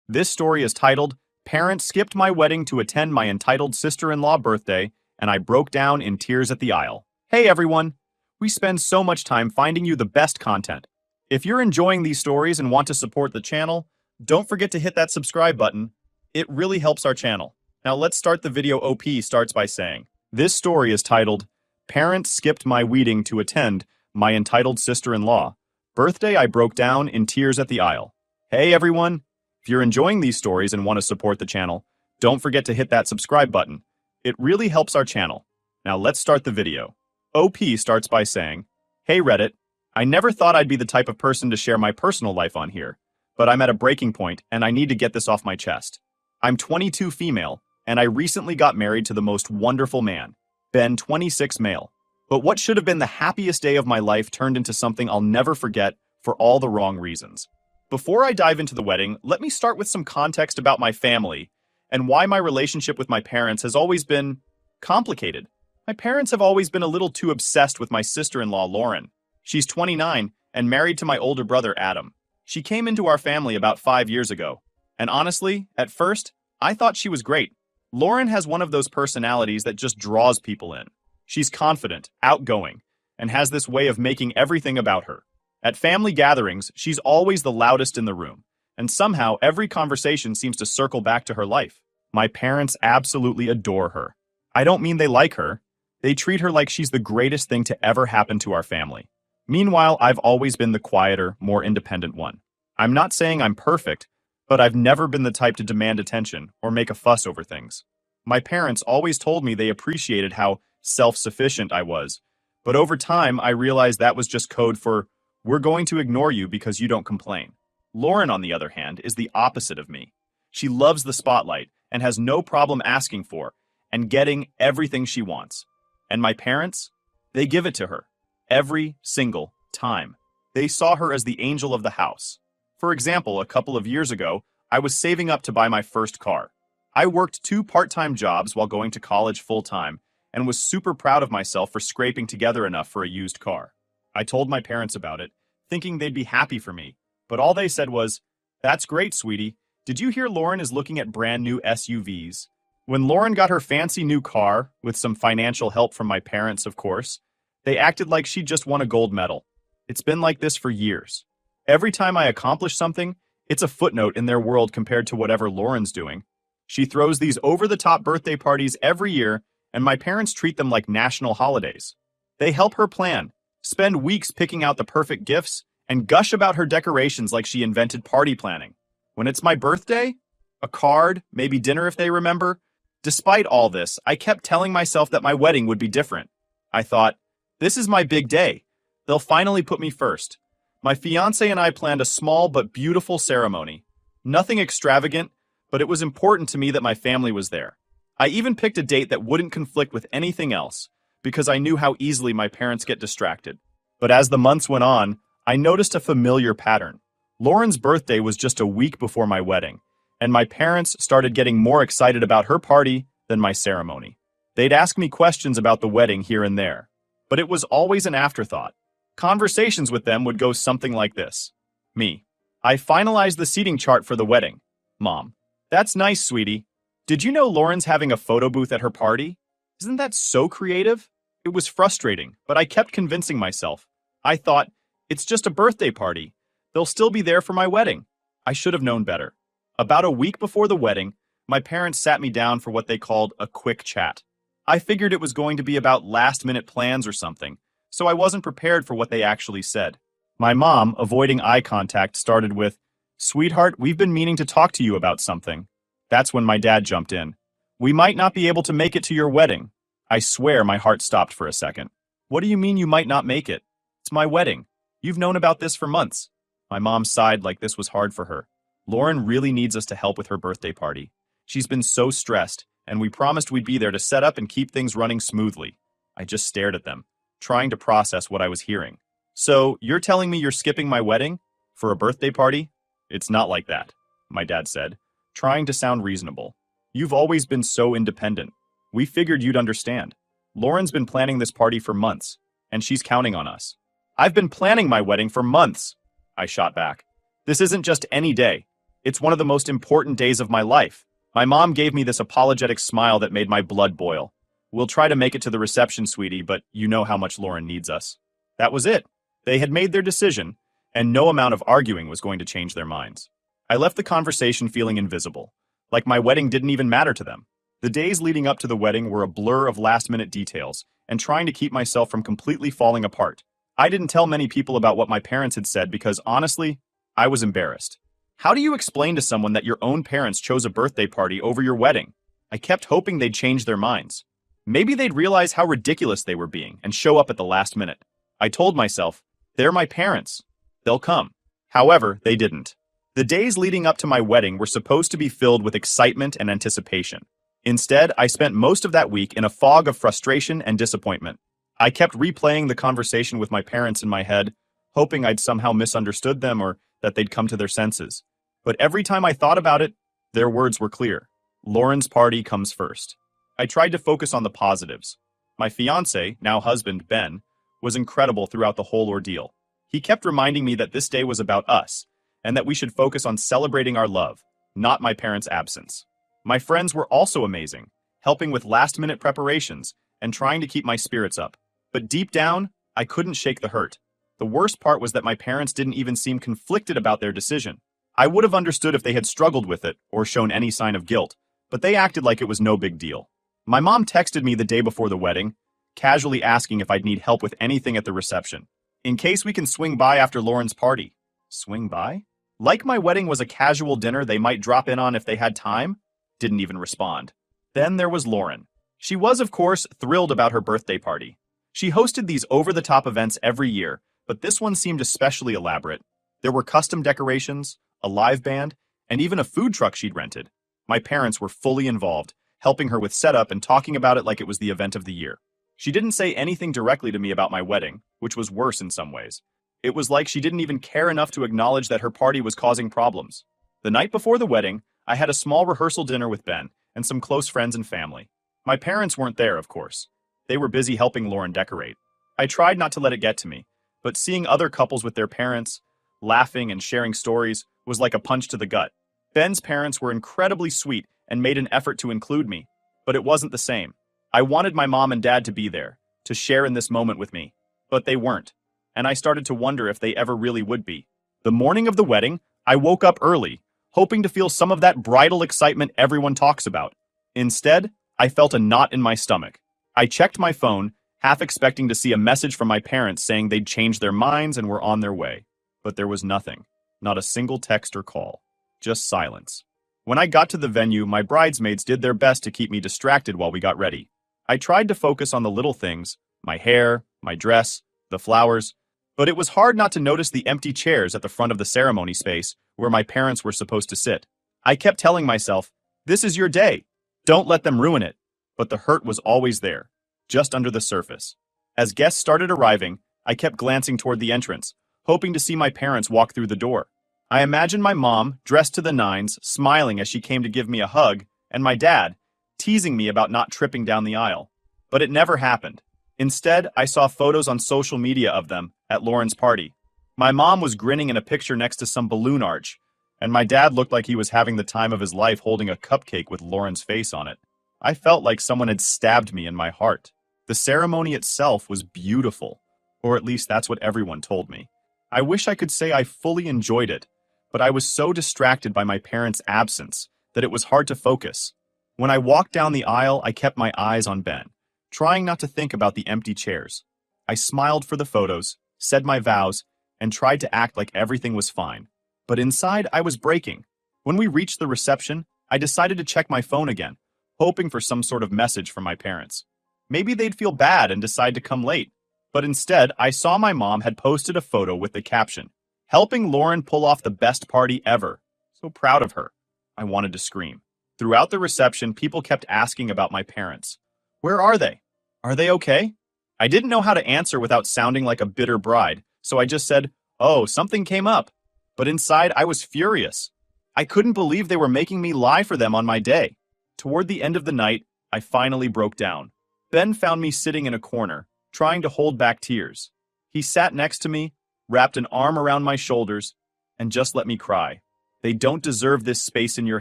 This story is titled, Parents Skipped My Wedding to Attend My Entitled Sister-in-Law Birthday, and I Broke Down in Tears at the Aisle. Hey everyone! We spend so much time finding you the best content. If you're enjoying these stories and want to support the channel, don't forget to hit that subscribe button. It really helps our channel. Now let's start the video. OP starts by saying, this story is titled, Parents Skipped My Wedding to Attend My Entitled Sister-in-Law Birthday, I Broke Down in Tears at the Aisle. Hey everyone! If you're enjoying these stories and want to support the channel, don't forget to hit that subscribe button. It really helps our channel. Now let's start the video. OP starts by saying, hey Reddit, I never thought I'd be the type of person to share my personal life on here, but I'm at a breaking point and I need to get this off my chest. I'm 22 female, and I recently got married to the most wonderful man, Ben 26 male. But what should have been the happiest day of my life turned into something I'll never forget for all the wrong reasons. Before I dive into the wedding, let me start with some context about my family and why my relationship with my parents has always been complicated. My parents have always been a little too obsessed with my sister-in-law, Lauren. She's 29 and married to my older brother, Adam. She came into our family about 5 years ago. And honestly, at first, I thought she was great. Lauren has one of those personalities that just draws people in. She's confident, outgoing, and has this way of making everything about her. At family gatherings, she's always the loudest in the room, and somehow every conversation seems to circle back to her life. My parents absolutely adore her. I don't mean they like her. They treat her like she's the greatest thing to ever happen to our family. Meanwhile, I've always been the quieter, more independent one. I'm not saying I'm perfect, but I've never been the type to demand attention or make a fuss over things. My parents always told me they appreciated how self-sufficient I was, but over time I realized that was just code for, we're going to ignore you because you don't complain. Lauren, on the other hand, is the opposite of me. She loves the spotlight and has no problem asking for and getting everything she wants. And my parents? They give it to her. Every single time. They saw her as the angel of the house. For example, a couple of years ago, I was saving up to buy my first car. I worked 2 part-time jobs while going to college full-time and was super proud of myself for scraping together enough for a used car. I told my parents about it, thinking they'd be happy for me, but all they said was, that's great, sweetie. Did you hear Lauren is looking at brand new SUVs? When Lauren got her fancy new car, with some financial help from my parents, of course, they acted like she just won a gold medal. It's been like this for years. Every time I accomplish something, it's a footnote in their world compared to whatever Lauren's doing. She throws these over-the-top birthday parties every year, and my parents treat them like national holidays. They help her plan, spend weeks picking out the perfect gifts, and gush about her decorations like she invented party planning. When it's my birthday, a card, maybe dinner if they remember. Despite all this, I kept telling myself that my wedding would be different. I thought, this is my big day. They'll finally put me first. My fiancé and I planned a small but beautiful ceremony. Nothing extravagant, but it was important to me that my family was there. I even picked a date that wouldn't conflict with anything else, because I knew how easily my parents get distracted. But as the months went on, I noticed a familiar pattern. Lauren's birthday was just a week before my wedding, and my parents started getting more excited about her party than my ceremony. They'd ask me questions about the wedding here and there, but it was always an afterthought. Conversations with them would go something like this. Me. I finalized the seating chart for the wedding. Mom. That's nice, sweetie. Did you know Lauren's having a photo booth at her party? Isn't that so creative? It was frustrating, but I kept convincing myself. I thought, it's just a birthday party. They'll still be there for my wedding. I should have known better. About a week before the wedding, my parents sat me down for what they called a quick chat. I figured it was going to be about last-minute plans or something, so I wasn't prepared for what they actually said. My mom, avoiding eye contact, started with, Sweetheart, we've been meaning to talk to you about something. That's when my dad jumped in. We might not be able to make it to your wedding. I swear my heart stopped for a second. What do you mean you might not make it? It's my wedding. You've known about this for months. My mom sighed like this was hard for her. Lauren really needs us to help with her birthday party. She's been so stressed, and we promised we'd be there to set up and keep things running smoothly. I just stared at them, trying to process what I was hearing. So, you're telling me you're skipping my wedding? For a birthday party? It's not like that, my dad said, trying to sound reasonable. You've always been so independent. We figured you'd understand. Lauren's been planning this party for months, and she's counting on us. I've been planning my wedding for months, I shot back. This isn't just any day. It's one of the most important days of my life. My mom gave me this apologetic smile that made my blood boil. We'll try to make it to the reception, sweetie, but you know how much Lauren needs us. That was it. They had made their decision, and no amount of arguing was going to change their minds. I left the conversation feeling invisible, like my wedding didn't even matter to them. The days leading up to the wedding were a blur of last-minute details, and trying to keep myself from completely falling apart. I didn't tell many people about what my parents had said because, honestly, I was embarrassed. How do you explain to someone that your own parents chose a birthday party over your wedding? I kept hoping they'd change their minds. Maybe they'd realize how ridiculous they were being and show up at the last minute. I told myself, they're my parents. They'll come. However, they didn't. The days leading up to my wedding were supposed to be filled with excitement and anticipation. Instead, I spent most of that week in a fog of frustration and disappointment. I kept replaying the conversation with my parents in my head, hoping I'd somehow misunderstood them or that they'd come to their senses. But every time I thought about it, their words were clear. Lauren's party comes first. I tried to focus on the positives. My fiancé, now husband, Ben, was incredible throughout the whole ordeal. He kept reminding me that this day was about us, and that we should focus on celebrating our love, not my parents' absence. My friends were also amazing, helping with last-minute preparations and trying to keep my spirits up. But deep down, I couldn't shake the hurt. The worst part was that my parents didn't even seem conflicted about their decision. I would have understood if they had struggled with it or shown any sign of guilt, but they acted like it was no big deal. My mom texted me the day before the wedding, casually asking if I'd need help with anything at the reception, in case we can swing by after Lauren's party. Swing by? Like my wedding was a casual dinner they might drop in on if they had time? Didn't even respond. Then there was Lauren. She was, of course, thrilled about her birthday party. She hosted these over-the-top events every year, but this one seemed especially elaborate. There were custom decorations, a live band, and even a food truck she'd rented. My parents were fully involved, helping her with setup and talking about it like it was the event of the year. She didn't say anything directly to me about my wedding, which was worse in some ways. It was like she didn't even care enough to acknowledge that her party was causing problems. The night before the wedding, I had a small rehearsal dinner with Ben and some close friends and family. My parents weren't there, of course. They were busy helping Lauren decorate. I tried not to let it get to me, but seeing other couples with their parents, laughing and sharing stories, was like a punch to the gut. Ben's parents were incredibly sweet and made an effort to include me, but it wasn't the same. I wanted my mom and dad to be there, to share in this moment with me, but they weren't, and I started to wonder if they ever really would be. The morning of the wedding, I woke up early, hoping to feel some of that bridal excitement everyone talks about. Instead, I felt a knot in my stomach. I checked my phone, half expecting to see a message from my parents saying they'd changed their minds and were on their way. But there was nothing. Not a single text or call. Just silence. When I got to the venue, my bridesmaids did their best to keep me distracted while we got ready. I tried to focus on the little things, my hair, my dress, the flowers, but it was hard not to notice the empty chairs at the front of the ceremony space where my parents were supposed to sit. I kept telling myself, this is your day. Don't let them ruin it. But the hurt was always there, just under the surface. As guests started arriving, I kept glancing toward the entrance, hoping to see my parents walk through the door. I imagined my mom, dressed to the nines, smiling as she came to give me a hug, and my dad, teasing me about not tripping down the aisle. But it never happened. Instead, I saw photos on social media of them at Lauren's party. My mom was grinning in a picture next to some balloon arch, and my dad looked like he was having the time of his life holding a cupcake with Lauren's face on it. I felt like someone had stabbed me in my heart. The ceremony itself was beautiful, or at least that's what everyone told me. I wish I could say I fully enjoyed it, but I was so distracted by my parents' absence that it was hard to focus. When I walked down the aisle, I kept my eyes on Ben, trying not to think about the empty chairs. I smiled for the photos, said my vows, and tried to act like everything was fine. But inside, I was breaking. When we reached the reception, I decided to check my phone again, hoping for some sort of message from my parents. Maybe they'd feel bad and decide to come late. But instead, I saw my mom had posted a photo with the caption, "Helping Lauren pull off the best party ever." So proud of her. I wanted to scream. Throughout the reception, people kept asking about my parents. Where are they? Are they okay? I didn't know how to answer without sounding like a bitter bride, so I just said, "Oh, something came up." But inside, I was furious. I couldn't believe they were making me lie for them on my day. Toward the end of the night, I finally broke down. Ben found me sitting in a corner, trying to hold back tears. He sat next to me, wrapped an arm around my shoulders, and just let me cry. They don't deserve this space in your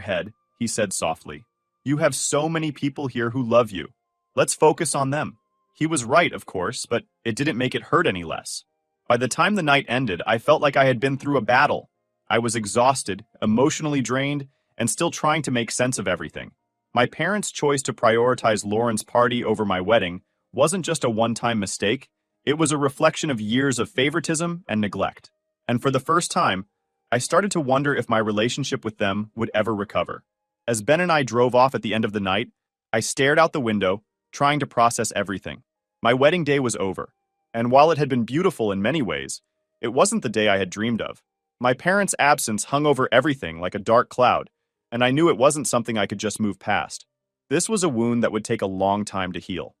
head, he said softly. You have so many people here who love you. Let's focus on them. He was right, of course, but it didn't make it hurt any less. By the time the night ended, I felt like I had been through a battle. I was exhausted, emotionally drained, and still trying to make sense of everything. My parents' choice to prioritize Lauren's party over my wedding wasn't just a one-time mistake, it was a reflection of years of favoritism and neglect. And for the first time, I started to wonder if my relationship with them would ever recover. As Ben and I drove off at the end of the night, I stared out the window, trying to process everything. My wedding day was over, and while it had been beautiful in many ways, it wasn't the day I had dreamed of. My parents' absence hung over everything like a dark cloud, and I knew it wasn't something I could just move past. This was a wound that would take a long time to heal.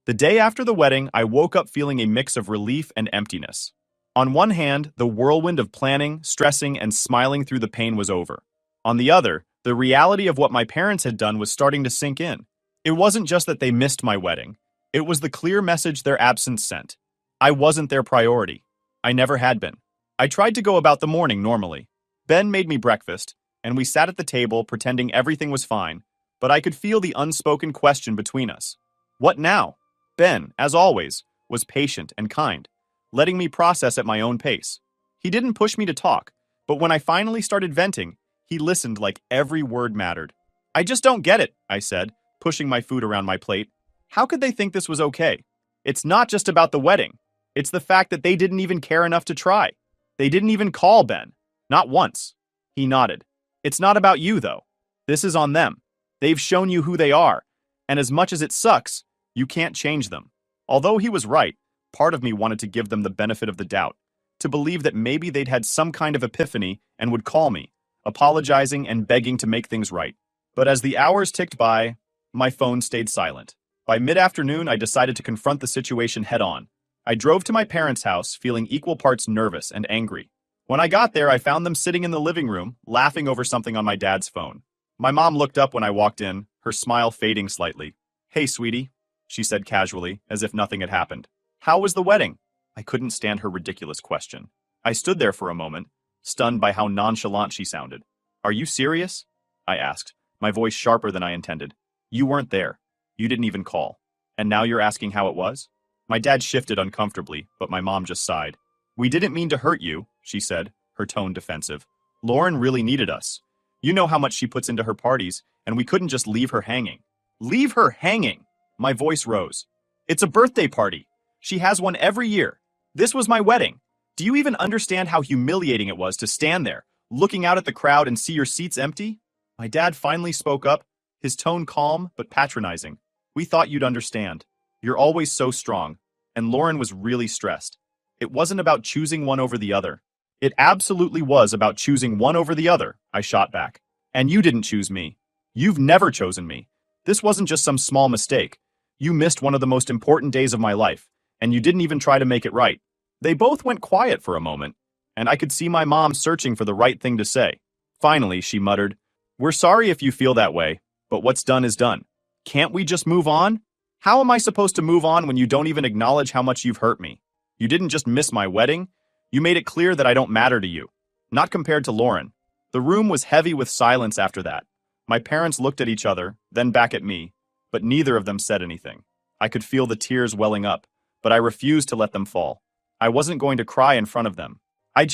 The day after the wedding, I woke up feeling a mix of relief and emptiness. On one hand, the whirlwind of planning, stressing, and smiling through the pain was over. On the other, the reality of what my parents had done was starting to sink in. It wasn't just that they missed my wedding. It was the clear message their absence sent. I wasn't their priority. I never had been. I tried to go about the morning normally. Ben made me breakfast, and we sat at the table pretending everything was fine, but I could feel the unspoken question between us. What now? Ben, as always, was patient and kind, letting me process at my own pace. He didn't push me to talk, but when I finally started venting, he listened like every word mattered. I just don't get it, I said, pushing my food around my plate. How could they think this was okay? It's not just about the wedding. It's the fact that they didn't even care enough to try. They didn't even call Ben. Not once. He nodded. It's not about you, though. This is on them. They've shown you who they are, and as much as it sucks, you can't change them. Although he was right, part of me wanted to give them the benefit of the doubt, to believe that maybe they'd had some kind of epiphany and would call me, apologizing and begging to make things right. But as the hours ticked by, my phone stayed silent. By mid-afternoon, I decided to confront the situation head-on. I drove to my parents' house, feeling equal parts nervous and angry. When I got there, I found them sitting in the living room, laughing over something on my dad's phone. My mom looked up when I walked in, her smile fading slightly. Hey, sweetie, she said casually, as if nothing had happened. How was the wedding? I couldn't stand her ridiculous question. I stood there for a moment, stunned by how nonchalant she sounded. Are you serious? I asked, my voice sharper than I intended. You weren't there. You didn't even call. And now you're asking how it was? My dad shifted uncomfortably, but my mom just sighed. We didn't mean to hurt you, she said, her tone defensive. Lauren really needed us. You know how much she puts into her parties, and we couldn't just leave her hanging. Leave her hanging! My voice rose. It's a birthday party. She has one every year. This was my wedding. Do you even understand how humiliating it was to stand there, looking out at the crowd and see your seats empty? My dad finally spoke up, his tone calm but patronizing. We thought you'd understand. You're always so strong. And Lauren was really stressed. It wasn't about choosing one over the other. It absolutely was about choosing one over the other, I shot back. And you didn't choose me. You've never chosen me. This wasn't just some small mistake. You missed one of the most important days of my life, and you didn't even try to make it right. They both went quiet for a moment, and I could see my mom searching for the right thing to say. Finally, she muttered, We're sorry if you feel that way, but what's done is done. Can't we just move on? How am I supposed to move on when you don't even acknowledge how much you've hurt me? You didn't just miss my wedding. You made it clear that I don't matter to you. Not compared to Lauren. The room was heavy with silence after that. My parents looked at each other, then back at me, but neither of them said anything. I could feel the tears welling up, but I refused to let them fall. I wasn't going to cry in front of them. I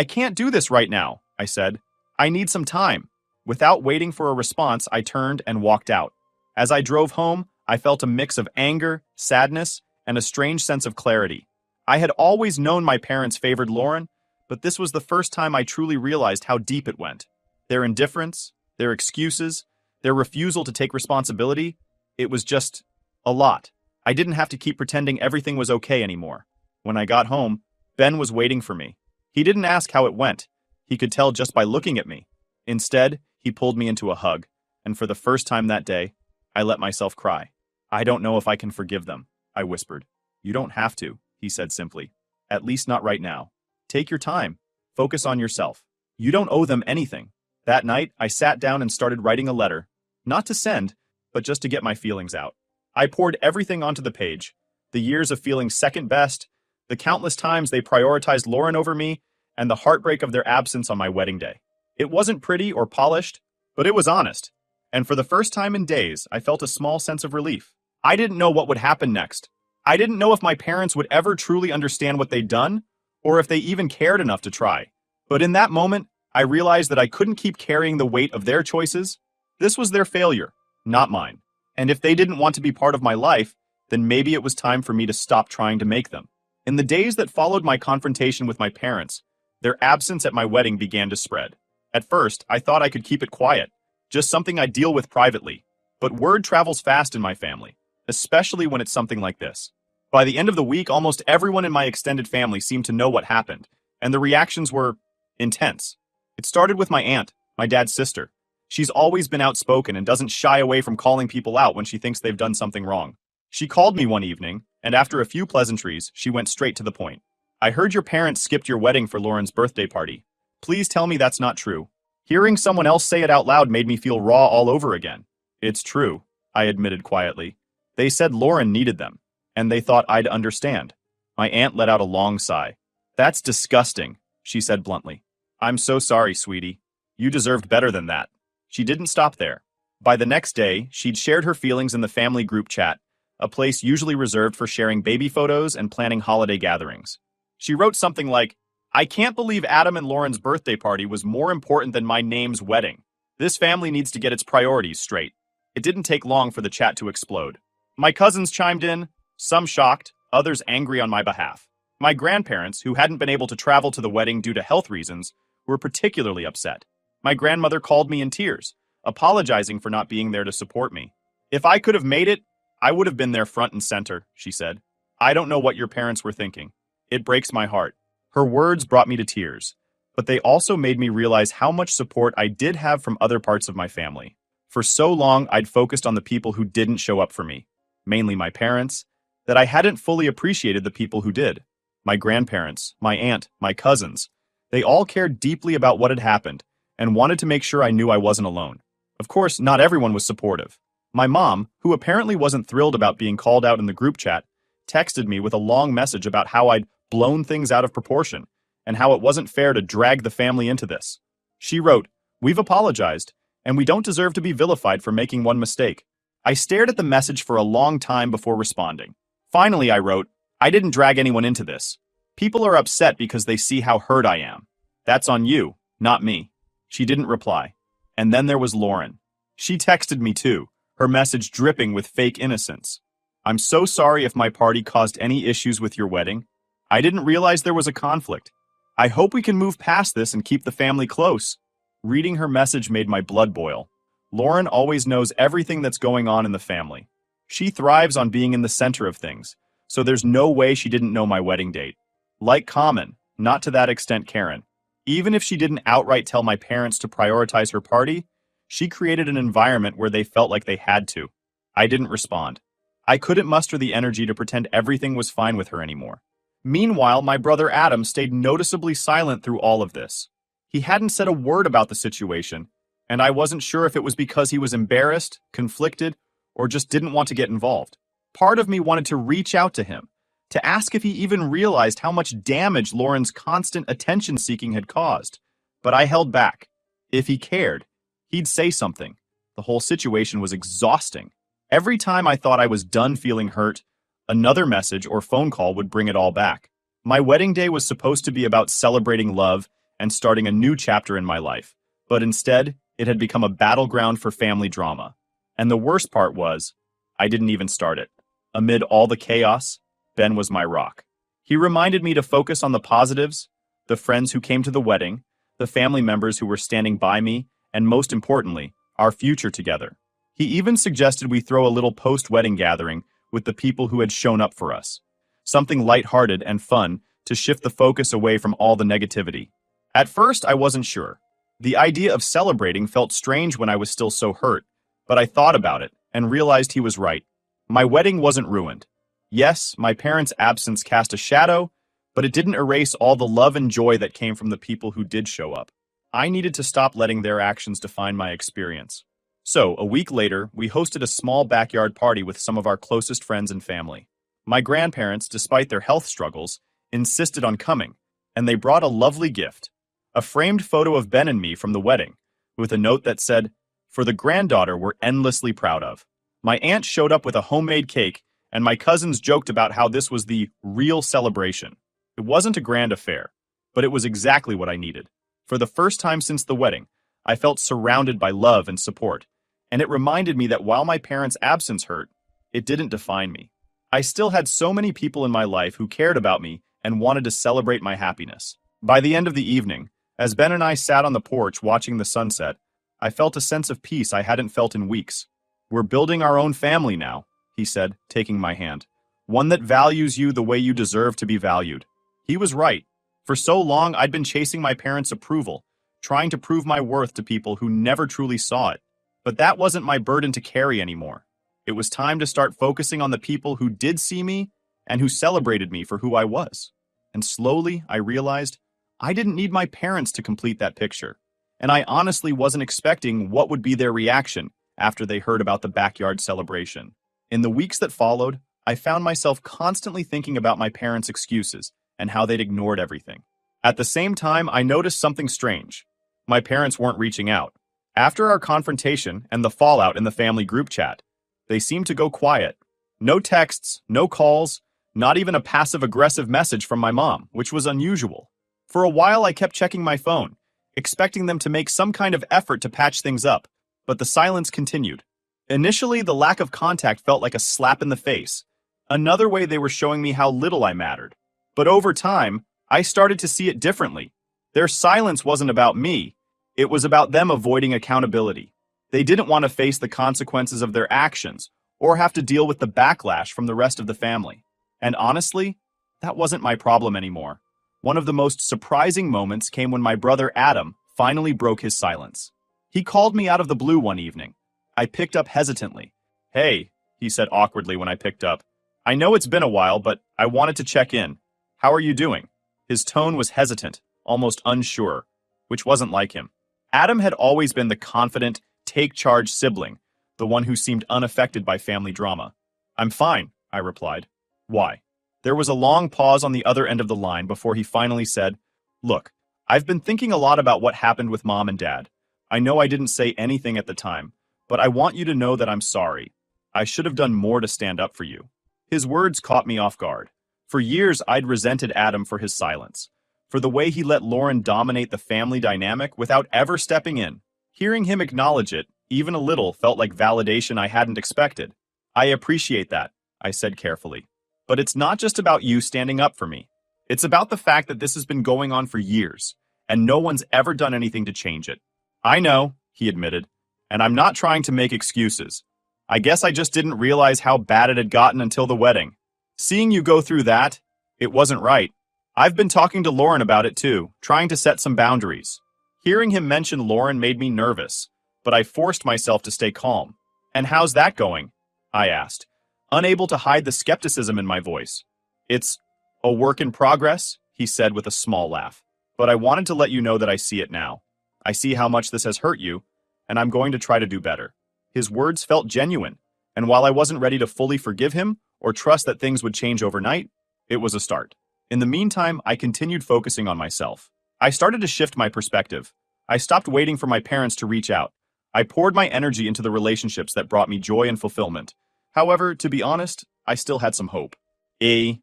can't do this right now, I said. I need some time. Without waiting for a response, I turned and walked out. As I drove home, I felt a mix of anger, sadness, and a strange sense of clarity. I had always known my parents favored Lauren, but this was the first time I truly realized how deep it went. Their indifference, their excuses, their refusal to take responsibility, it was just a lot. I didn't have to keep pretending everything was okay anymore. When I got home, Ben was waiting for me. He didn't ask how it went. He could tell just by looking at me. Instead, he pulled me into a hug, and for the first time that day, I let myself cry. I don't know if I can forgive them, I whispered. You don't have to, he said simply. At least not right now. Take your time. Focus on yourself. You don't owe them anything. That night, I sat down and started writing a letter. Not to send, but just to get my feelings out. I poured everything onto the page. The years of feeling second best, the countless times they prioritized Lauren over me, and the heartbreak of their absence on my wedding day. It wasn't pretty or polished, but it was honest. And for the first time in days, I felt a small sense of relief. I didn't know what would happen next. I didn't know if my parents would ever truly understand what they'd done, or if they even cared enough to try. But in that moment, I realized that I couldn't keep carrying the weight of their choices. This was their failure, not mine. And if they didn't want to be part of my life, then maybe it was time for me to stop trying to make them. In the days that followed my confrontation with my parents, their absence at my wedding began to spread. At first, I thought I could keep it quiet, just something I deal with privately. But word travels fast in my family, especially when it's something like this. By the end of the week, almost everyone in my extended family seemed to know what happened, and the reactions were intense. It started with my aunt, my dad's sister. She's always been outspoken and doesn't shy away from calling people out when she thinks they've done something wrong. She called me one evening, and after a few pleasantries, she went straight to the point. I heard your parents skipped your wedding for Lauren's birthday party. Please tell me that's not true. Hearing someone else say it out loud made me feel raw all over again. It's true, I admitted quietly. They said Lauren needed them, and they thought I'd understand. My aunt let out a long sigh. That's disgusting, she said bluntly. I'm so sorry, sweetie. You deserved better than that. She didn't stop there. By the next day, she'd shared her feelings in the family group chat, a place usually reserved for sharing baby photos and planning holiday gatherings. She wrote something like, I can't believe Adam and Lauren's birthday party was more important than my name's wedding. This family needs to get its priorities straight. It didn't take long for the chat to explode. My cousins chimed in, some shocked, others angry on my behalf. My grandparents, who hadn't been able to travel to the wedding due to health reasons, were particularly upset. My grandmother called me in tears, apologizing for not being there to support me. If I could have made it, I would have been there front and center, she said. I don't know what your parents were thinking. It breaks my heart. Her words brought me to tears, but they also made me realize how much support I did have from other parts of my family. For so long, I'd focused on the people who didn't show up for me, mainly my parents, that I hadn't fully appreciated the people who did. My grandparents, my aunt, my cousins. They all cared deeply about what had happened and wanted to make sure I knew I wasn't alone. Of course, not everyone was supportive. My mom, who apparently wasn't thrilled about being called out in the group chat, texted me with a long message about how I'd blown things out of proportion and how it wasn't fair to drag the family into this. She wrote, We've apologized, and we don't deserve to be vilified for making one mistake. I stared at the message for a long time before responding. Finally, I wrote, I didn't drag anyone into this. People are upset because they see how hurt I am. That's on you, not me. She didn't reply. And then there was Lauren. She texted me too, her message dripping with fake innocence. I'm so sorry if my party caused any issues with your wedding. I didn't realize there was a conflict. I hope we can move past this and keep the family close. Reading her message made my blood boil. Lauren always knows everything that's going on in the family. She thrives on being in the center of things, so there's no way she didn't know my wedding date. Like Common, not to that extent Karen. Even if she didn't outright tell my parents to prioritize her party, she created an environment where they felt like they had to. I didn't respond. I couldn't muster the energy to pretend everything was fine with her anymore. Meanwhile, my brother Adam stayed noticeably silent through all of this. He hadn't said a word about the situation, and I wasn't sure if it was because he was embarrassed, conflicted, or just didn't want to get involved. Part of me wanted to reach out to him, to ask if he even realized how much damage Lauren's constant attention-seeking had caused. But I held back. If he cared, he'd say something. The whole situation was exhausting. Every time I thought I was done feeling hurt, another message or phone call would bring it all back. My wedding day was supposed to be about celebrating love and starting a new chapter in my life, but instead, it had become a battleground for family drama. And the worst part was, I didn't even start it. Amid all the chaos, Ben was my rock. He reminded me to focus on the positives, the friends who came to the wedding, the family members who were standing by me, and most importantly, our future together. He even suggested we throw a little post-wedding gathering with the people who had shown up for us. Something lighthearted and fun to shift the focus away from all the negativity. At first, I wasn't sure. The idea of celebrating felt strange when I was still so hurt, but I thought about it and realized he was right. My wedding wasn't ruined. Yes, my parents' absence cast a shadow, but it didn't erase all the love and joy that came from the people who did show up. I needed to stop letting their actions define my experience. So, a week later, we hosted a small backyard party with some of our closest friends and family. My grandparents, despite their health struggles, insisted on coming, and they brought a lovely gift, a framed photo of Ben and me from the wedding, with a note that said, "For the granddaughter we're endlessly proud of." My aunt showed up with a homemade cake, and my cousins joked about how this was the real celebration. It wasn't a grand affair, but it was exactly what I needed. For the first time since the wedding, I felt surrounded by love and support, and it reminded me that while my parents' absence hurt, it didn't define me. I still had so many people in my life who cared about me and wanted to celebrate my happiness. By the end of the evening, as Ben and I sat on the porch watching the sunset, I felt a sense of peace I hadn't felt in weeks. "We're building our own family now," he said, taking my hand. "One that values you the way you deserve to be valued." He was right. For so long, I'd been chasing my parents' approval, trying to prove my worth to people who never truly saw it. But that wasn't my burden to carry anymore. It was time to start focusing on the people who did see me and who celebrated me for who I was. And slowly, I realized I didn't need my parents to complete that picture. And I honestly wasn't expecting what would be their reaction after they heard about the backyard celebration. In the weeks that followed, I found myself constantly thinking about my parents' excuses and how they'd ignored everything. At the same time, I noticed something strange. My parents weren't reaching out. After our confrontation and the fallout in the family group chat, they seemed to go quiet. No texts, no calls, not even a passive-aggressive message from my mom, which was unusual. For a while, I kept checking my phone, expecting them to make some kind of effort to patch things up, but the silence continued. Initially, the lack of contact felt like a slap in the face, another way they were showing me how little I mattered. But over time, I started to see it differently. Their silence wasn't about me, it was about them avoiding accountability. They didn't want to face the consequences of their actions, or have to deal with the backlash from the rest of the family. And honestly, that wasn't my problem anymore. One of the most surprising moments came when my brother Adam finally broke his silence. He called me out of the blue one evening. I picked up hesitantly. "Hey," he said awkwardly when I picked up. "I know it's been a while, but I wanted to check in. How are you doing?" His tone was hesitant, almost unsure, which wasn't like him. Adam had always been the confident, take-charge sibling, the one who seemed unaffected by family drama. "I'm fine," I replied. "Why?" There was a long pause on the other end of the line before he finally said, "Look, I've been thinking a lot about what happened with Mom and Dad. I know I didn't say anything at the time, but I want you to know that I'm sorry. I should have done more to stand up for you." His words caught me off guard. For years, I'd resented Adam for his silence, for the way he let Lauren dominate the family dynamic without ever stepping in. Hearing him acknowledge it, even a little, felt like validation I hadn't expected. "I appreciate that," I said carefully. "But it's not just about you standing up for me. It's about the fact that this has been going on for years, and no one's ever done anything to change it." "I know," he admitted, "and I'm not trying to make excuses. I guess I just didn't realize how bad it had gotten until the wedding. Seeing you go through that, it wasn't right. I've been talking to Lauren about it too, trying to set some boundaries." Hearing him mention Lauren made me nervous, but I forced myself to stay calm. "And how's that going?" I asked, unable to hide the skepticism in my voice. "It's a work in progress," he said with a small laugh. "But I wanted to let you know that I see it now. I see how much this has hurt you, and I'm going to try to do better." His words felt genuine, and while I wasn't ready to fully forgive him or trust that things would change overnight, it was a start. In the meantime, I continued focusing on myself. I started to shift my perspective. I stopped waiting for my parents to reach out. I poured my energy into the relationships that brought me joy and fulfillment. However, to be honest, I still had some hope. The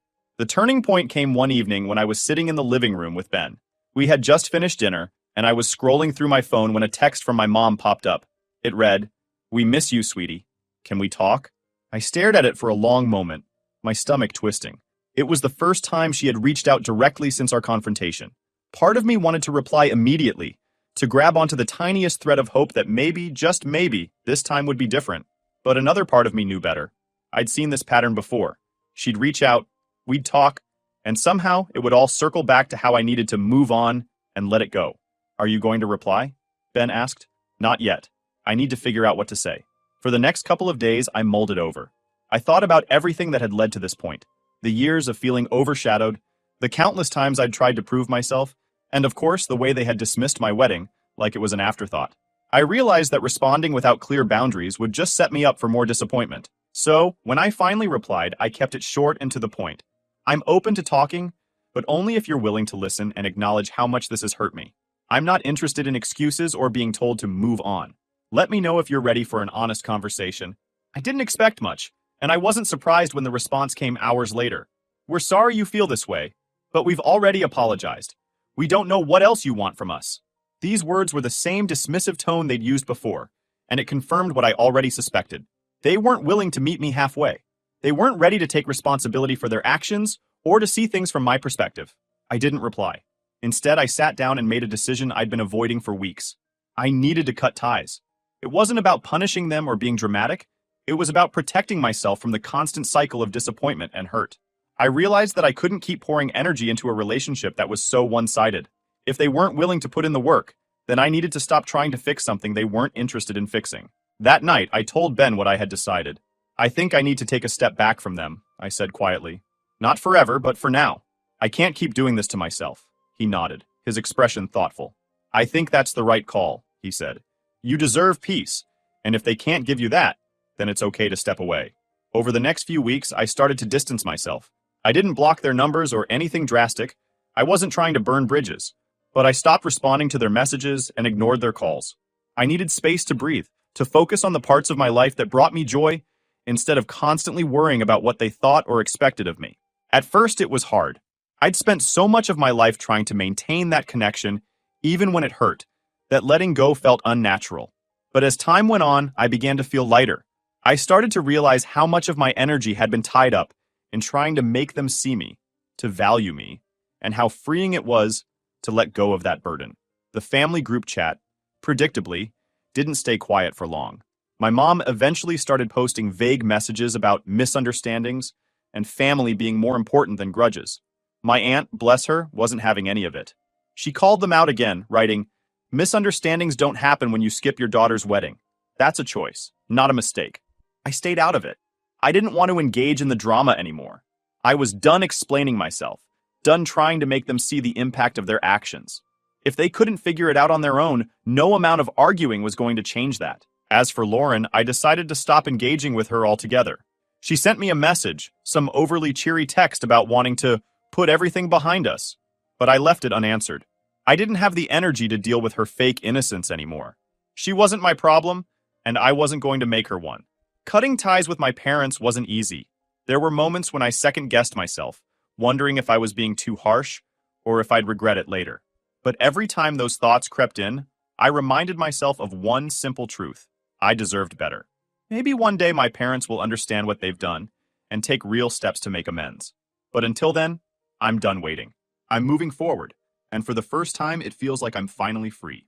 turning point came one evening when I was sitting in the living room with Ben. We had just finished dinner, and I was scrolling through my phone when a text from my mom popped up. It read, "We miss you, sweetie. Can we talk?" I stared at it for a long moment, my stomach twisting. It was the first time she had reached out directly since our confrontation. Part of me wanted to reply immediately, to grab onto the tiniest thread of hope that maybe, just maybe, this time would be different. But another part of me knew better. I'd seen this pattern before. She'd reach out, we'd talk, and somehow it would all circle back to how I needed to move on and let it go. "Are you going to reply?" Ben asked. "Not yet. I need to figure out what to say." For the next couple of days, I mulled it over. I thought about everything that had led to this point. The years of feeling overshadowed, the countless times I'd tried to prove myself, and of course the way they had dismissed my wedding, like it was an afterthought. I realized that responding without clear boundaries would just set me up for more disappointment. So, when I finally replied, I kept it short and to the point. "I'm open to talking, but only if you're willing to listen and acknowledge how much this has hurt me. I'm not interested in excuses or being told to move on. Let me know if you're ready for an honest conversation. I didn't expect much, and I wasn't surprised when the response came hours later. We're sorry you feel this way, but we've already apologized. We don't know what else you want from us. These words were the same dismissive tone they'd used before, and it confirmed what I already suspected. They weren't willing to meet me halfway. They weren't ready to take responsibility for their actions or to see things from my perspective. I didn't reply. Instead, I sat down and made a decision I'd been avoiding for weeks. I needed to cut ties. It wasn't about punishing them or being dramatic. It was about protecting myself from the constant cycle of disappointment and hurt. I realized that I couldn't keep pouring energy into a relationship that was so one-sided. If they weren't willing to put in the work, then I needed to stop trying to fix something they weren't interested in fixing. That night, I told Ben what I had decided. I think I need to take a step back from them, I said quietly. Not forever, but for now. I can't keep doing this to myself. He nodded, his expression thoughtful. I think that's the right call, he said. You deserve peace, and if they can't give you that, then it's okay to step away. Over the next few weeks, I started to distance myself. I didn't block their numbers or anything drastic. I wasn't trying to burn bridges, but I stopped responding to their messages and ignored their calls. I needed space to breathe, to focus on the parts of my life that brought me joy, instead of constantly worrying about what they thought or expected of me. At first, it was hard. I'd spent so much of my life trying to maintain that connection, even when it hurt, that letting go felt unnatural. But as time went on, I began to feel lighter. I started to realize how much of my energy had been tied up in trying to make them see me, to value me, and how freeing it was to let go of that burden. The family group chat, predictably, didn't stay quiet for long. My mom eventually started posting vague messages about misunderstandings and family being more important than grudges. My aunt, bless her, wasn't having any of it. She called them out again, writing, "Misunderstandings don't happen when you skip your daughter's wedding. That's a choice, not a mistake." I stayed out of it. I didn't want to engage in the drama anymore. I was done explaining myself, done trying to make them see the impact of their actions. If they couldn't figure it out on their own, no amount of arguing was going to change that. As for Lauren, I decided to stop engaging with her altogether. She sent me a message, some overly cheery text about wanting to put everything behind us, but I left it unanswered. I didn't have the energy to deal with her fake innocence anymore. She wasn't my problem, and I wasn't going to make her one. Cutting ties with my parents wasn't easy. There were moments when I second-guessed myself, wondering if I was being too harsh or if I'd regret it later. But every time those thoughts crept in, I reminded myself of one simple truth. I deserved better. Maybe one day my parents will understand what they've done and take real steps to make amends. But until then, I'm done waiting. I'm moving forward, and for the first time, it feels like I'm finally free.